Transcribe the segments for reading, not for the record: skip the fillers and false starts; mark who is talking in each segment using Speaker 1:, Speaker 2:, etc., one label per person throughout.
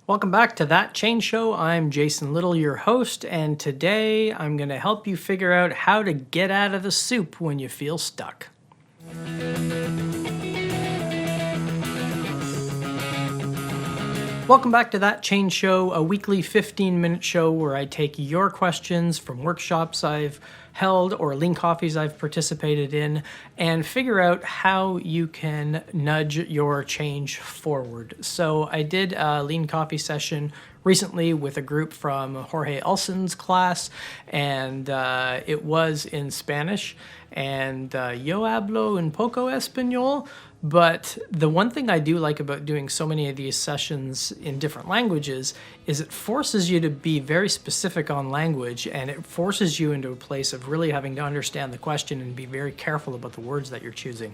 Speaker 1: Welcome back to That Change Show. I'm Jason Little, your host, and today I'm going to help you figure out how to get out of the soup when you feel stuck. Welcome back to That Change Show, a weekly 15-minute show where I take your questions from workshops I've held or lean coffees I've participated in and figure out how you can nudge your change forward. So I did a lean coffee session recently with a group from Jorge Ulsen's class, and it was in Spanish, and yo hablo un poco español. But the one thing I do like about doing so many of these sessions in different languages is it forces you to be very specific on language, and it forces you into a place of really having to understand the question and be very careful about the words that you're choosing.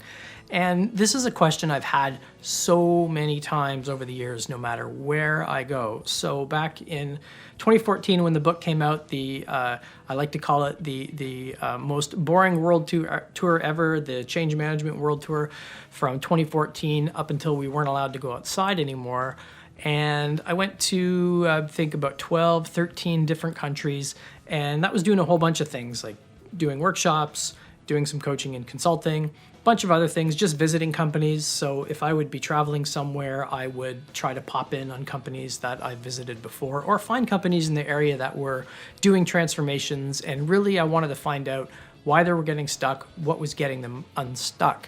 Speaker 1: And this is a question I've had so many times over the years, no matter where I go. So back in 2014, when the book came out, I like to call it the most boring world tour ever, the Change Management World Tour from 2014 up until we weren't allowed to go outside anymore. And I went to, I think, about 12, 13 different countries, and that was doing a whole bunch of things, like doing workshops, doing some coaching and consulting, bunch of other things, just visiting companies. So if I would be traveling somewhere, I would try to pop in on companies that I've visited before or find companies in the area that were doing transformations. And really, I wanted to find out why they were getting stuck, what was getting them unstuck.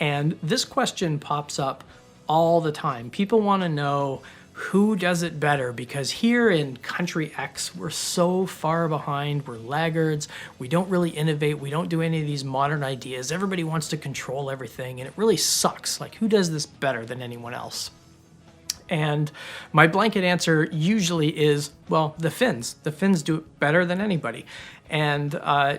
Speaker 1: And this question pops up all the time. People want to know who does it better, because here in country X, we're so far behind, we're laggards, we don't really innovate, we don't do any of these modern ideas, everybody wants to control everything, and it really sucks. Like, who does this better than anyone else? And my blanket answer usually is, well, the Finns. The Finns do it better than anybody. And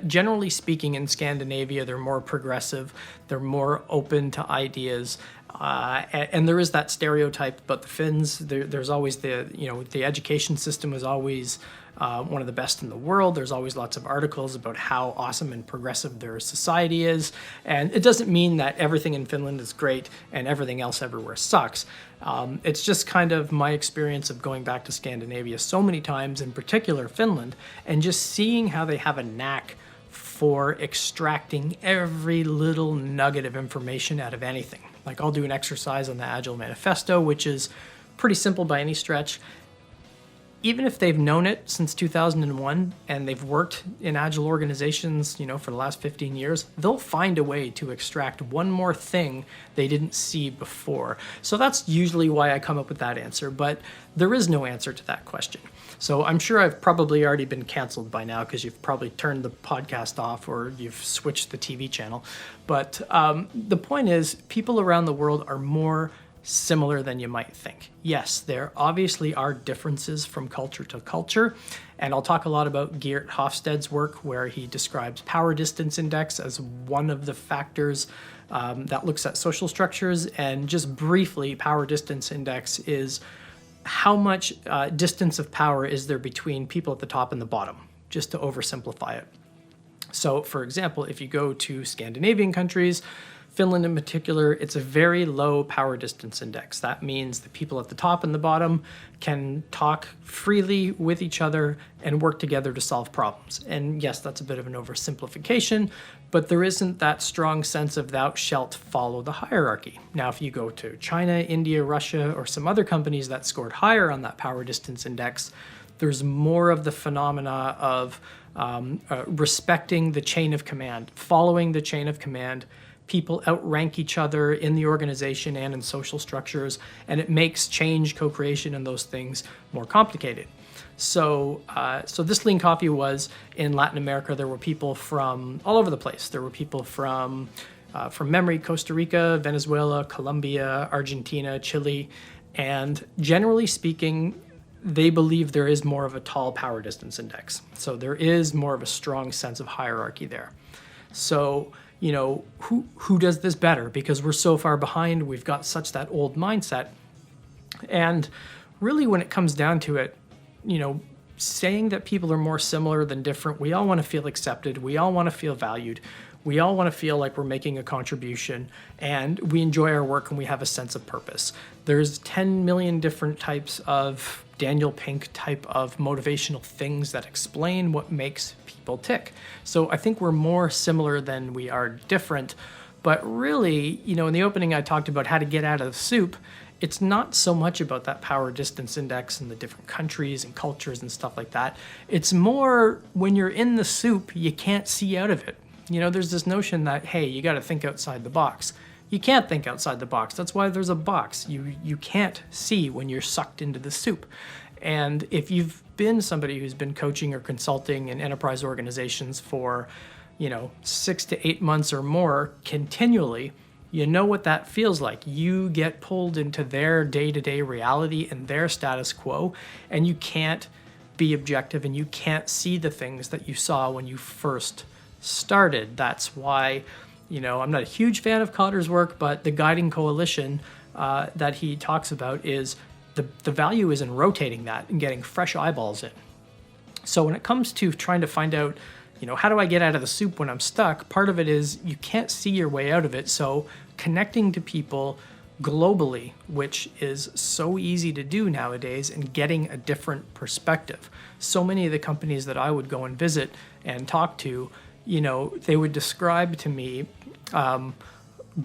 Speaker 1: generally speaking, in Scandinavia, they're more progressive, they're more open to ideas. And there is that stereotype about the Finns. There's always the education system is always one of the best in the world. There's always lots of articles about how awesome and progressive their society is. And it doesn't mean that everything in Finland is great and everything else everywhere sucks. It's just kind of my experience of going back to Scandinavia so many times, in particular Finland, and just seeing how they have a knack for extracting every little nugget of information out of anything. Like, I'll do an exercise on the Agile Manifesto, which is pretty simple by any stretch. Even if they've known it since 2001 and they've worked in Agile organizations, for the last 15 years, they'll find a way to extract one more thing they didn't see before. So that's usually why I come up with that answer, but there is no answer to that question. So I'm sure I've probably already been canceled by now because you've probably turned the podcast off or you've switched the TV channel. But the point is, people around the world are more similar than you might think. Yes, there obviously are differences from culture to culture, and I'll talk a lot about Geert Hofstede's work where he describes power distance index as one of the factors that looks at social structures. And just briefly, power distance index is how much distance of power is there between people at the top and the bottom, just to oversimplify it. So, for example, if you go to Scandinavian countries, Finland in particular, it's a very low power distance index. That means the people at the top and the bottom can talk freely with each other and work together to solve problems. And yes, that's a bit of an oversimplification, but there isn't that strong sense of thou shalt follow the hierarchy. Now, if you go to China, India, Russia, or some other companies that scored higher on that power distance index, there's more of the phenomena of respecting the chain of command, following the chain of command. People outrank each other in the organization and in social structures, and it makes change, co-creation, and those things more complicated. So this lean coffee was in Latin America. There were people from all over the place. There were people from memory, Costa Rica, Venezuela, Colombia, Argentina, Chile, and generally speaking, they believe there is more of a tall power distance index. So there is more of a strong sense of hierarchy there. So, who does this better? Because we're so far behind, we've got such that old mindset. And really, when it comes down to it, saying that people are more similar than different, we all want to feel accepted, we all want to feel valued, We all want to feel like we're making a contribution and we enjoy our work and we have a sense of purpose. There's 10 million different types of Daniel Pink type of motivational things that explain what makes people tick. So I think we're more similar than we are different. But really, in the opening I talked about how to get out of the soup. It's not so much about that power distance index and the different countries and cultures and stuff like that. It's more when you're in the soup, you can't see out of it. There's this notion that, hey, you got to think outside the box. You can't think outside the box. That's why there's a box. You can't see when you're sucked into the soup. And if you've been somebody who's been coaching or consulting in enterprise organizations for, 6 to 8 months or more continually, you know what that feels like. You get pulled into their day-to-day reality and their status quo, and you can't be objective and you can't see the things that you saw when you first started. That's why, I'm not a huge fan of Kotter's work, but the guiding coalition that he talks about is the value is in rotating that and getting fresh eyeballs in. So when it comes to trying to find out, how do I get out of the soup when I'm stuck? Part of it is you can't see your way out of it. So connecting to people globally, which is so easy to do nowadays, and getting a different perspective. So many of the companies that I would go and visit and talk to, they would describe to me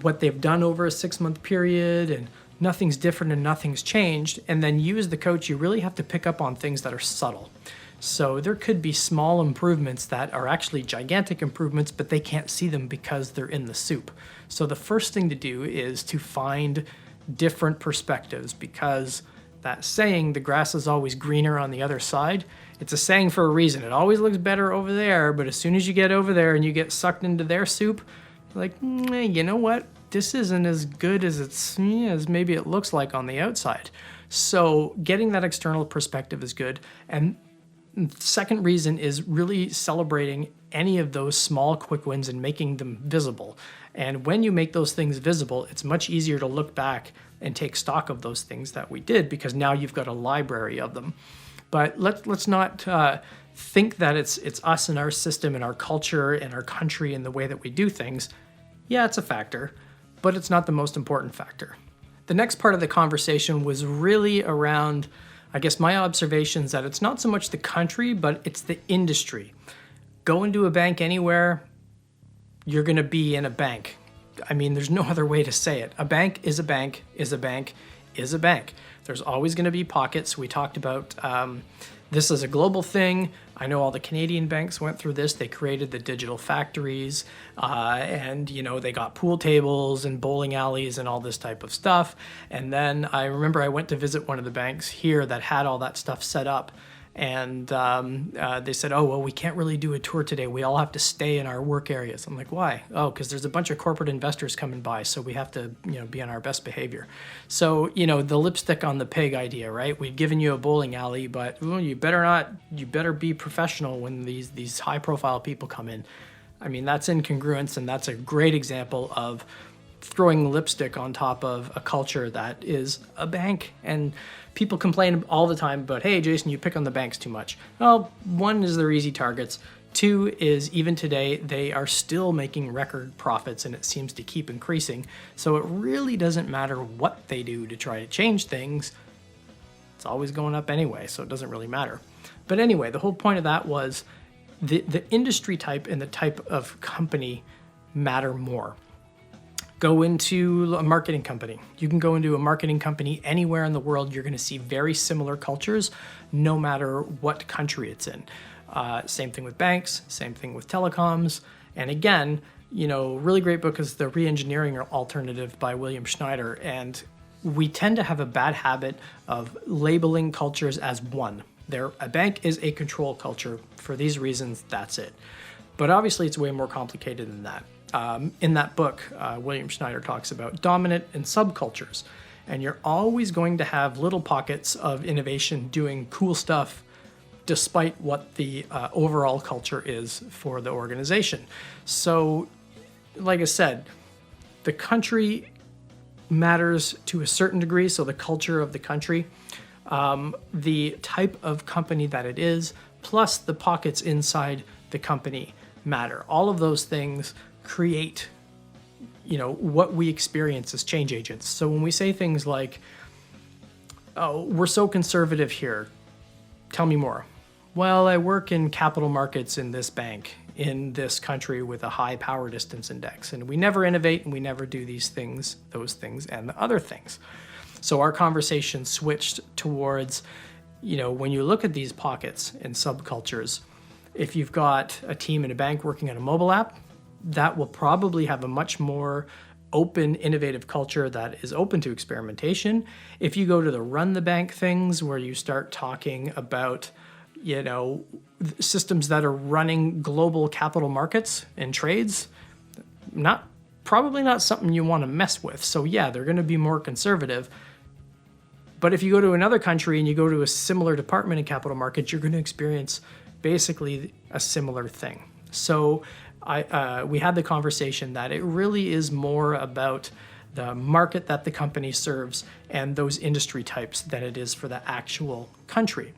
Speaker 1: what they've done over a 6-month period, and nothing's different and nothing's changed. And then you as the coach, you really have to pick up on things that are subtle. So there could be small improvements that are actually gigantic improvements, but they can't see them because they're in the soup. So the first thing to do is to find different perspectives, because that saying, the grass is always greener on the other side, it's a saying for a reason. It always looks better over there, but as soon as you get over there and you get sucked into their soup, like, you know what? This isn't as good as as maybe it looks like on the outside. So getting that external perspective is good. And second reason is really celebrating any of those small quick wins and making them visible. And when you make those things visible, it's much easier to look back and take stock of those things that we did, because now you've got a library of them. But let's not think that it's us and our system and our culture and our country and the way that we do things. Yeah, it's a factor, but it's not the most important factor. The next part of the conversation was really around, I guess, my observations that it's not so much the country, but it's the industry. Go into a bank anywhere, you're going to be in a bank. I mean, there's no other way to say it. A bank is a bank is a bank is a bank. There's always going to be pockets. We talked about this is a global thing. I know all the Canadian banks went through this. They created the digital factories and, they got pool tables and bowling alleys and all this type of stuff. And then I remember I went to visit one of the banks here that had all that stuff set up. And they said, oh, well, we can't really do a tour today. We all have to stay in our work areas. I'm like, why? Oh, because there's a bunch of corporate investors coming by, so we have to, be on our best behavior. So, the lipstick on the pig idea, right? We've given you a bowling alley, but you better be professional when these high-profile people come in. I mean, that's incongruence, and that's a great example of throwing lipstick on top of a culture that is a bank. And people complain all the time about, hey, Jason, you pick on the banks too much. Well, one is they're easy targets. Two is even today, they are still making record profits, and it seems to keep increasing. So it really doesn't matter what they do to try to change things. It's always going up anyway, so it doesn't really matter. But anyway, the whole point of that was the industry type and the type of company matter more. Go into a marketing company. You can go into a marketing company anywhere in the world. You're going to see very similar cultures, no matter what country it's in. Same thing with banks, same thing with telecoms. And again, really great book is The Re-Engineering Alternative by William Schneider. And we tend to have a bad habit of labeling cultures as one. A bank is a control culture. For these reasons, that's it. But obviously, it's way more complicated than that. In that book, William Schneider talks about dominant and subcultures. And you're always going to have little pockets of innovation doing cool stuff despite what the overall culture is for the organization. So, like I said, the country matters to a certain degree, so the culture of the country, the type of company that it is, plus the pockets inside the company matter. All of those things create, what we experience as change agents. So when we say things like, "Oh, we're so conservative here. Tell me more." Well, I work in capital markets in this bank in this country with a high power distance index, and we never innovate and we never do those things and the other things. So our conversation switched towards, when you look at these pockets and subcultures, if you've got a team in a bank working on a mobile app, that will probably have a much more open, innovative culture that is open to experimentation. If you go to the run the bank things where you start talking about, systems that are running global capital markets and trades, probably not something you want to mess with. So yeah, they're going to be more conservative. But if you go to another country and you go to a similar department in capital markets, you're going to experience basically a similar thing. So we had the conversation that it really is more about the market that the company serves and those industry types than it is for the actual country.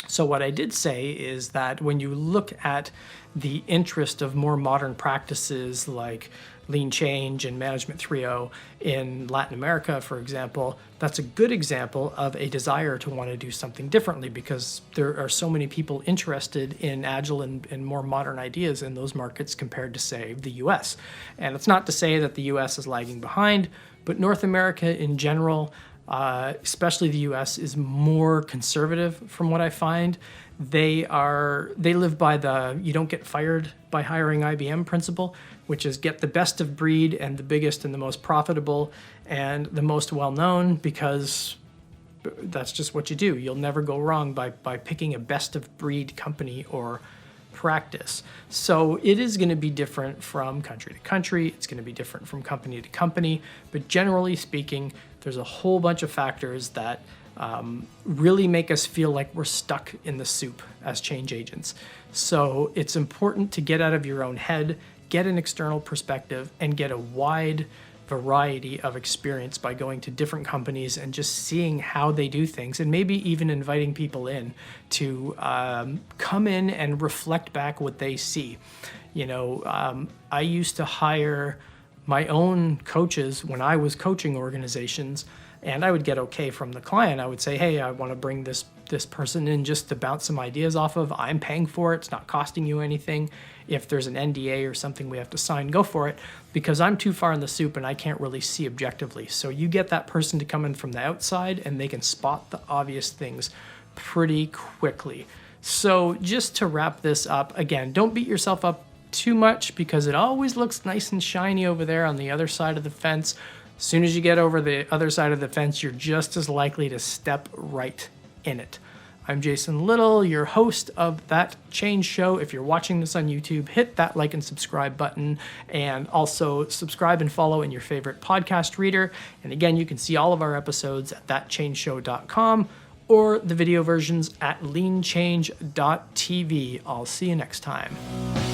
Speaker 1: So what I did say is that when you look at the interest of more modern practices like lean change and management 3.0 in Latin America, for example, that's a good example of a desire to want to do something differently because there are so many people interested in agile and more modern ideas in those markets compared to, say, the US. And it's not to say that the US is lagging behind, but North America in general, especially the US, is more conservative from what I find. They live by the you don't get fired by hiring IBM principle, which is get the best of breed and the biggest and the most profitable and the most well-known, because that's just what you do. You'll never go wrong by picking a best of breed company or practice. So it is going to be different from country to country. It's going to be different from company to company. But generally speaking, there's a whole bunch of factors that really make us feel like we're stuck in the soup as change agents. So it's important to get out of your own head, get an external perspective, and get a wide variety of experience by going to different companies and just seeing how they do things, and maybe even inviting people in to come in and reflect back what they see. I used to hire my own coaches when I was coaching organizations, and I would get okay from the client. I would say, hey, I want to bring this person in just to bounce some ideas off of. I'm paying for it. It's not costing you anything. If there's an NDA or something we have to sign, go for it, because I'm too far in the soup and I can't really see objectively. So you get that person to come in from the outside and they can spot the obvious things pretty quickly. So just to wrap this up, again, don't beat yourself up too much because it always looks nice and shiny over there on the other side of the fence. As soon as you get over the other side of the fence, you're just as likely to step right in it. I'm Jason Little, your host of That Change Show. If you're watching this on YouTube, hit that like and subscribe button, and also subscribe and follow in your favorite podcast reader. And again, you can see all of our episodes at thatchangeshow.com or the video versions at leanchange.tv. I'll see you next time.